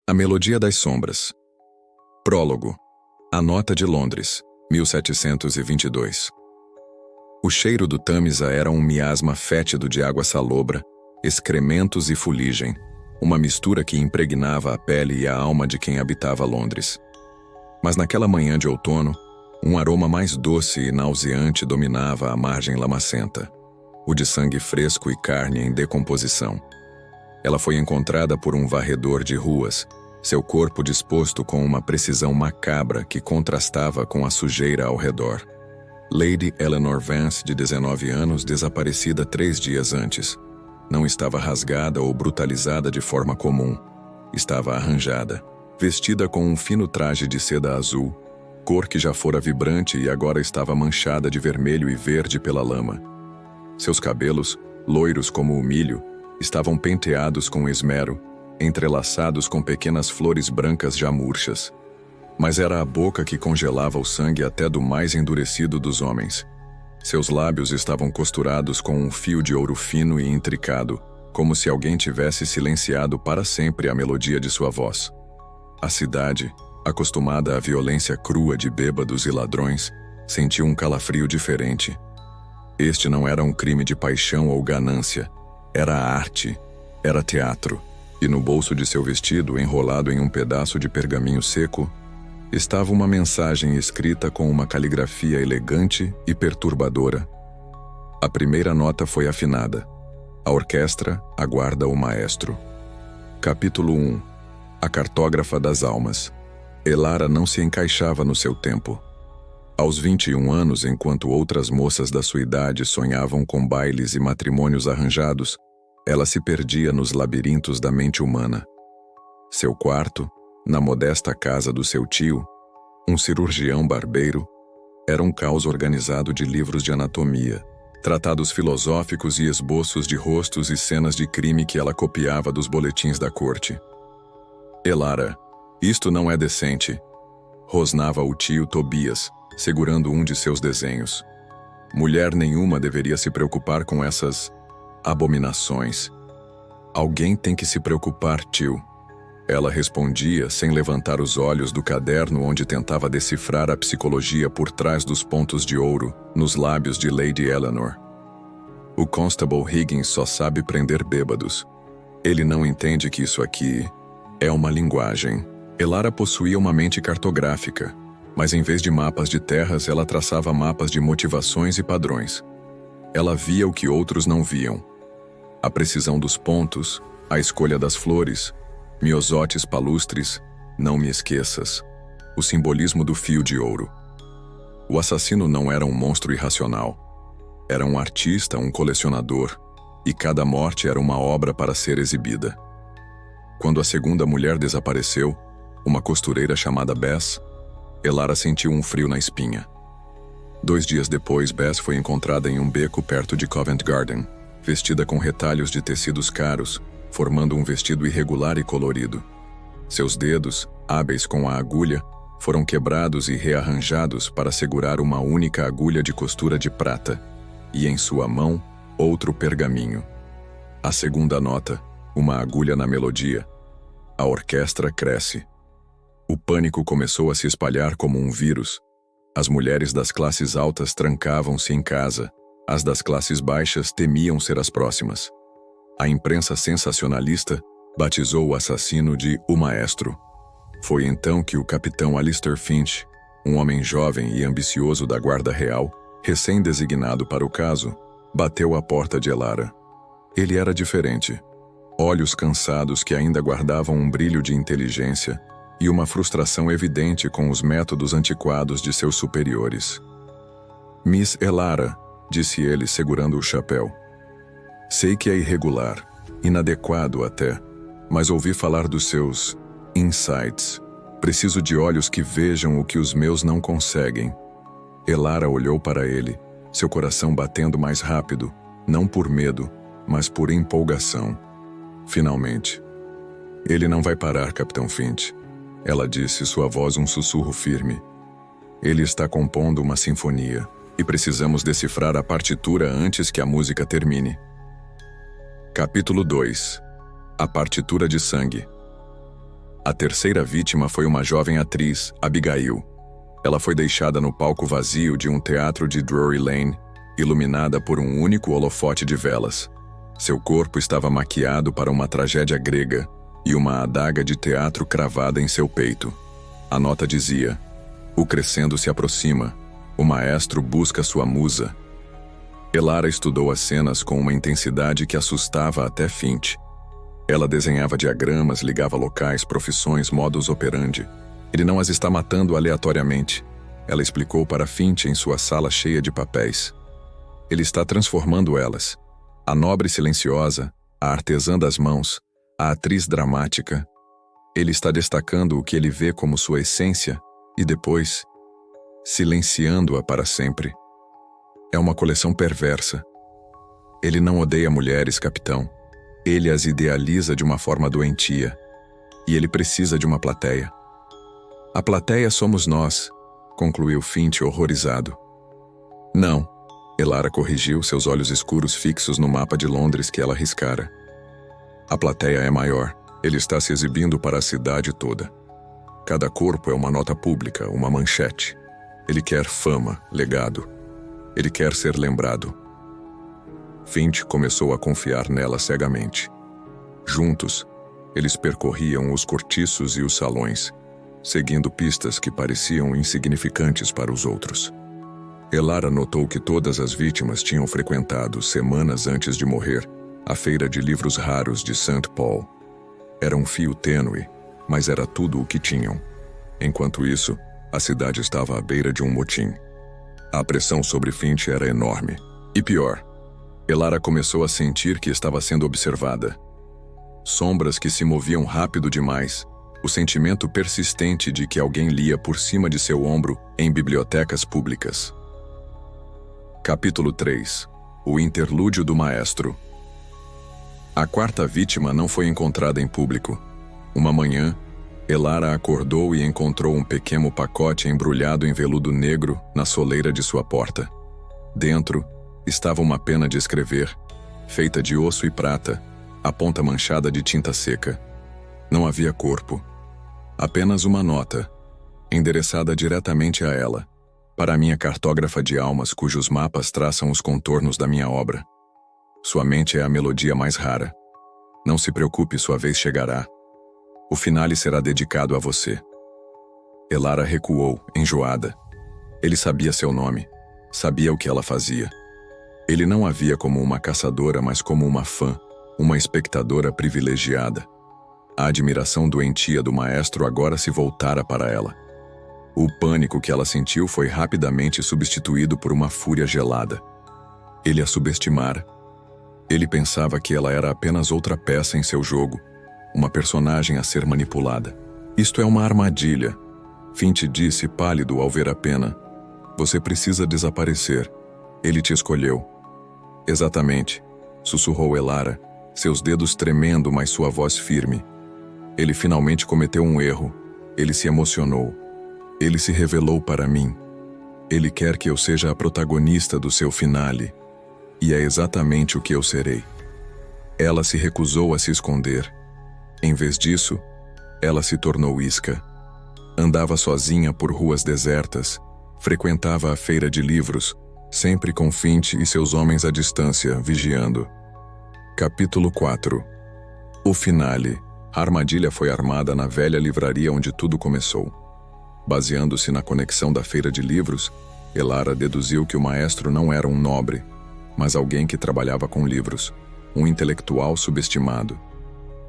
A Melodia das Sombras. Prólogo. A Nota de Londres, 1722. O cheiro do Tâmisa era um miasma fétido de água salobra, excrementos e fuligem, uma mistura que impregnava a pele e a alma de quem habitava Londres. Mas naquela manhã de outono, um aroma mais doce e nauseante dominava a margem lamacenta, o de sangue fresco e carne em decomposição. Ela foi encontrada por um varredor de ruas, seu corpo disposto com uma precisão macabra que contrastava com a sujeira ao redor. Lady Eleanor Vance, de 19 anos, desaparecida 3 dias antes. Não estava rasgada ou brutalizada de forma comum. Estava arranjada, vestida com um fino traje de seda azul, cor que já fora vibrante e agora estava manchada de vermelho e verde pela lama. Seus cabelos, loiros como o milho, estavam penteados com esmero, entrelaçados com pequenas flores brancas já murchas. Mas era a boca que congelava o sangue até do mais endurecido dos homens. Seus lábios estavam costurados com um fio de ouro fino e intricado, como se alguém tivesse silenciado para sempre a melodia de sua voz. A cidade, acostumada à violência crua de bêbados e ladrões, sentiu um calafrio diferente. Este não era um crime de paixão ou ganância, era arte, era teatro, e no bolso de seu vestido, enrolado em um pedaço de pergaminho seco, estava uma mensagem escrita com uma caligrafia elegante e perturbadora. A primeira nota foi afinada. A orquestra aguarda o maestro. Capítulo 1. A cartógrafa das almas. Elara não se encaixava no seu tempo. Aos 21 anos, enquanto outras moças da sua idade sonhavam com bailes e matrimônios arranjados, ela se perdia nos labirintos da mente humana. Seu quarto, na modesta casa do seu tio, um cirurgião barbeiro, era um caos organizado de livros de anatomia, tratados filosóficos e esboços de rostos e cenas de crime que ela copiava dos boletins da corte. Elara, isto não é decente, rosnava o tio Tobias, segurando um de seus desenhos. Mulher nenhuma deveria se preocupar com essas abominações. Alguém tem que se preocupar, tio. Ela respondia sem levantar os olhos do caderno onde tentava decifrar a psicologia por trás dos pontos de ouro nos lábios de Lady Eleanor. O Constable Higgins só sabe prender bêbados. Ele não entende que isso aqui é uma linguagem. Elara possuía uma mente cartográfica, mas em vez de mapas de terras, ela traçava mapas de motivações e padrões. Ela via o que outros não viam. A precisão dos pontos, a escolha das flores, miosotes palustres, não me esqueças, o simbolismo do fio de ouro. O assassino não era um monstro irracional. Era um artista, um colecionador, e cada morte era uma obra para ser exibida. Quando a segunda mulher desapareceu, uma costureira chamada Bess, Elara sentiu um frio na espinha. 2 dias depois, Bess foi encontrada em um beco perto de Covent Garden, vestida com retalhos de tecidos caros, formando um vestido irregular e colorido. Seus dedos, hábeis com a agulha, foram quebrados e rearranjados para segurar uma única agulha de costura de prata, e em sua mão, outro pergaminho. A segunda nota, uma agulha na melodia. A orquestra cresce. O pânico começou a se espalhar como um vírus. As mulheres das classes altas trancavam-se em casa. As das classes baixas temiam ser as próximas. A imprensa sensacionalista batizou o assassino de O Maestro. Foi então que o capitão Alistair Finch, um homem jovem e ambicioso da Guarda Real, recém-designado para o caso, bateu à porta de Elara. Ele era diferente. Olhos cansados que ainda guardavam um brilho de inteligência e uma frustração evidente com os métodos antiquados de seus superiores. Miss Elara, disse ele segurando o chapéu. Sei que é irregular, inadequado até, mas ouvi falar dos seus insights. Preciso de olhos que vejam o que os meus não conseguem. Elara olhou para ele, seu coração batendo mais rápido, não por medo, mas por empolgação. Finalmente. Ele não vai parar, Capitão Finch. Ela disse, sua voz um sussurro firme. Ele está compondo uma sinfonia, e precisamos decifrar a partitura antes que a música termine. Capítulo 2. A partitura de sangue. A terceira vítima foi uma jovem atriz, Abigail. Ela foi deixada no palco vazio de um teatro de Drury Lane, iluminada por um único holofote de velas. Seu corpo estava maquiado para uma tragédia grega e uma adaga de teatro cravada em seu peito. A nota dizia: "O crescendo se aproxima. O maestro busca sua musa." Elara estudou as cenas com uma intensidade que assustava até Finch. Ela desenhava diagramas, ligava locais, profissões, modus operandi. Ele não as está matando aleatoriamente, ela explicou para Finch em sua sala cheia de papéis. Ele está transformando elas. A nobre silenciosa, a artesã das mãos, a atriz dramática. Ele está destacando o que ele vê como sua essência e depois, silenciando-a para sempre. É uma coleção perversa. Ele não odeia mulheres, capitão. Ele as idealiza de uma forma doentia. E ele precisa de uma plateia. A plateia somos nós, concluiu Finch horrorizado. Não, Elara corrigiu, seus olhos escuros fixos no mapa de Londres que ela riscara. A plateia é maior. Ele está se exibindo para a cidade toda. Cada corpo é uma nota pública, uma manchete. Ele quer fama, legado. Ele quer ser lembrado. Finch começou a confiar nela cegamente. Juntos, eles percorriam os cortiços e os salões, seguindo pistas que pareciam insignificantes para os outros. Elara notou que todas as vítimas tinham frequentado, semanas antes de morrer, a feira de livros raros de St. Paul. Era um fio tênue, mas era tudo o que tinham. Enquanto isso, a cidade estava à beira de um motim. A pressão sobre Finch era enorme. E pior, Elara começou a sentir que estava sendo observada. Sombras que se moviam rápido demais, o sentimento persistente de que alguém lia por cima de seu ombro em bibliotecas públicas. Capítulo 3. O interlúdio do maestro. A quarta vítima não foi encontrada em público. Uma manhã, Elara acordou e encontrou um pequeno pacote embrulhado em veludo negro na soleira de sua porta. Dentro, estava uma pena de escrever, feita de osso e prata, a ponta manchada de tinta seca. Não havia corpo. Apenas uma nota, endereçada diretamente a ela, para a minha cartógrafa de almas cujos mapas traçam os contornos da minha obra. Sua mente é a melodia mais rara. Não se preocupe, sua vez chegará. O finale será dedicado a você. Elara recuou, enjoada. Ele sabia seu nome, sabia o que ela fazia. Ele não a via como uma caçadora, mas como uma fã, uma espectadora privilegiada. A admiração doentia do maestro agora se voltara para ela. O pânico que ela sentiu foi rapidamente substituído por uma fúria gelada. Ele a subestimara. Ele pensava que ela era apenas outra peça em seu jogo, uma personagem a ser manipulada. Isto é uma armadilha, Finch disse pálido ao ver a pena. Você precisa desaparecer. Ele te escolheu. Exatamente, sussurrou Elara, seus dedos tremendo, mas sua voz firme. Ele finalmente cometeu um erro. Ele se emocionou. Ele se revelou para mim. Ele quer que eu seja a protagonista do seu finale. E é exatamente o que eu serei. Ela se recusou a se esconder. Em vez disso, ela se tornou isca. Andava sozinha por ruas desertas, frequentava a feira de livros, sempre com Finch e seus homens à distância, vigiando. Capítulo 4. O finale. A armadilha foi armada na velha livraria onde tudo começou. Baseando-se na conexão da feira de livros, Elara deduziu que o maestro não era um nobre, mas alguém que trabalhava com livros, um intelectual subestimado.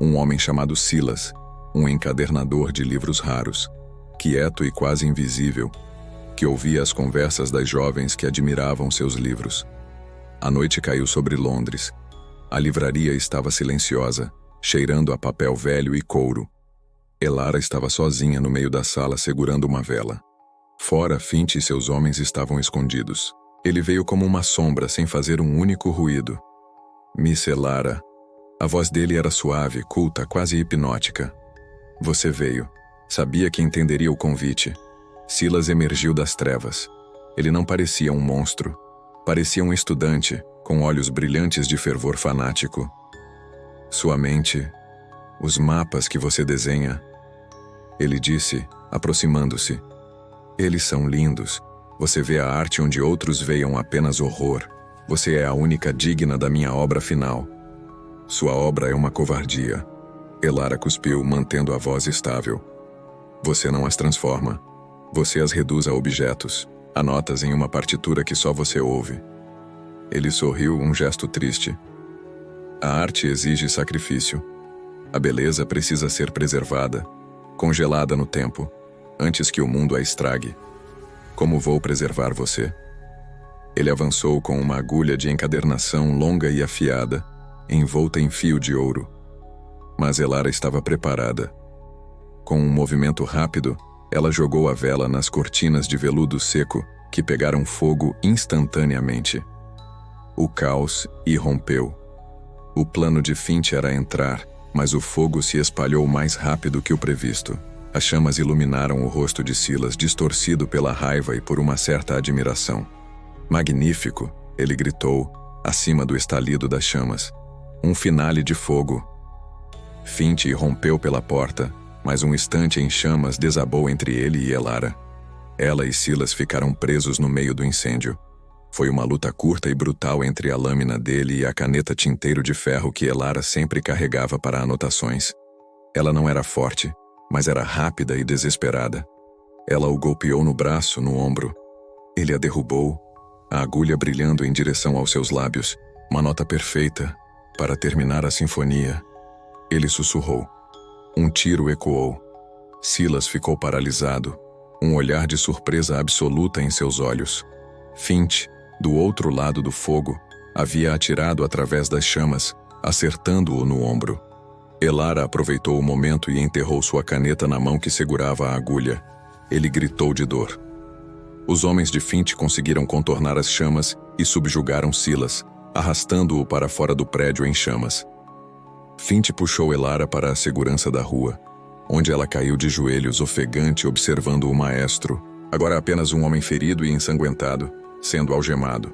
Um homem chamado Silas, um encadernador de livros raros, quieto e quase invisível, que ouvia as conversas das jovens que admiravam seus livros. A noite caiu sobre Londres. A livraria estava silenciosa, cheirando a papel velho e couro. Elara estava sozinha no meio da sala segurando uma vela. Fora, Finch e seus homens estavam escondidos. Ele veio como uma sombra sem fazer um único ruído. Miss Elara. A voz dele era suave, culta, quase hipnótica. Você veio. Sabia que entenderia o convite. Silas emergiu das trevas. Ele não parecia um monstro. Parecia um estudante, com olhos brilhantes de fervor fanático. Sua mente, os mapas que você desenha, Ele disse, aproximando-se. Eles são lindos. Você vê a arte onde outros veiam apenas horror. Você é a única digna da minha obra final. Sua obra é uma covardia. Elara cuspiu, mantendo a voz estável. Você não as transforma. Você as reduz a objetos, a notas em uma partitura que só você ouve. Ele sorriu, um gesto triste. A arte exige sacrifício. A beleza precisa ser preservada, congelada no tempo, antes que o mundo a estrague. Como vou preservar você? Ele avançou com uma agulha de encadernação longa e afiada, envolta em fio de ouro. Mas Elara estava preparada. Com um movimento rápido, ela jogou a vela nas cortinas de veludo seco que pegaram fogo instantaneamente. O caos irrompeu. O plano de Finch era entrar, mas o fogo se espalhou mais rápido que o previsto. As chamas iluminaram o rosto de Silas, distorcido pela raiva e por uma certa admiração. Magnífico, ele gritou, acima do estalido das chamas. Um finale de fogo. Finch irrompeu pela porta, mas um instante em chamas desabou entre ele e Elara. Ela e Silas ficaram presos no meio do incêndio. Foi uma luta curta e brutal entre a lâmina dele e a caneta tinteiro de ferro que Elara sempre carregava para anotações. Ela não era forte, mas era rápida e desesperada. Ela o golpeou no braço, no ombro. Ele a derrubou, a agulha brilhando em direção aos seus lábios. Uma nota perfeita, para terminar a sinfonia. Ele sussurrou. Um tiro ecoou. Silas ficou paralisado, um olhar de surpresa absoluta em seus olhos. Finch, do outro lado do fogo, havia atirado através das chamas, acertando-o no ombro. Elara aproveitou o momento e enterrou sua caneta na mão que segurava a agulha. Ele gritou de dor. Os homens de Finch conseguiram contornar as chamas e subjugaram Silas, arrastando-o para fora do prédio em chamas. Finch puxou Elara para a segurança da rua, onde ela caiu de joelhos ofegante observando o maestro, agora apenas um homem ferido e ensanguentado, sendo algemado.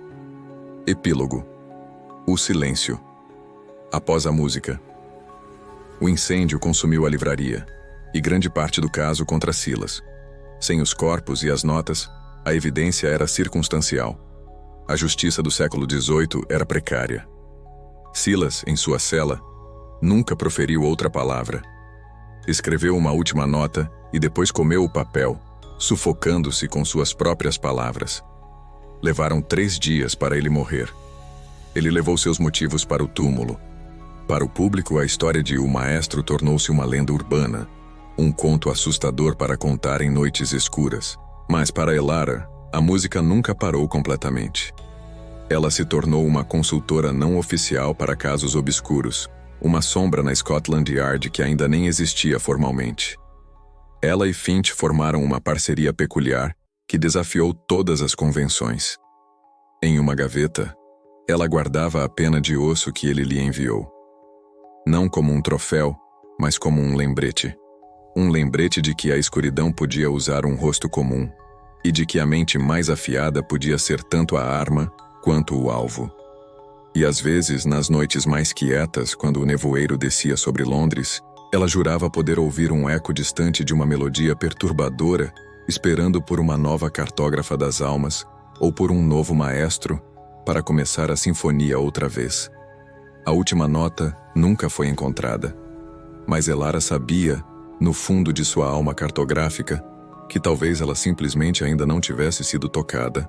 Epílogo. O silêncio. Após a música. O incêndio consumiu a livraria, e grande parte do caso contra Silas. Sem os corpos e as notas, a evidência era circunstancial. A justiça do século XVIII era precária. Silas, em sua cela, nunca proferiu outra palavra. Escreveu uma última nota e depois comeu o papel, sufocando-se com suas próprias palavras. Levaram 3 dias para ele morrer. Ele levou seus motivos para o túmulo. Para o público, a história de O Maestro tornou-se uma lenda urbana, um conto assustador para contar em noites escuras. Mas para Elara, a música nunca parou completamente. Ela se tornou uma consultora não oficial para casos obscuros, uma sombra na Scotland Yard que ainda nem existia formalmente. Ela e Finch formaram uma parceria peculiar que desafiou todas as convenções. Em uma gaveta, ela guardava a pena de osso que ele lhe enviou. Não como um troféu, mas como um lembrete. Um lembrete de que a escuridão podia usar um rosto comum, e de que a mente mais afiada podia ser tanto a arma quanto o alvo. E às vezes, nas noites mais quietas, quando o nevoeiro descia sobre Londres, ela jurava poder ouvir um eco distante de uma melodia perturbadora, esperando por uma nova cartógrafa das almas, ou por um novo maestro, para começar a sinfonia outra vez. A última nota nunca foi encontrada, mas Elara sabia, no fundo de sua alma cartográfica, que talvez ela simplesmente ainda não tivesse sido tocada.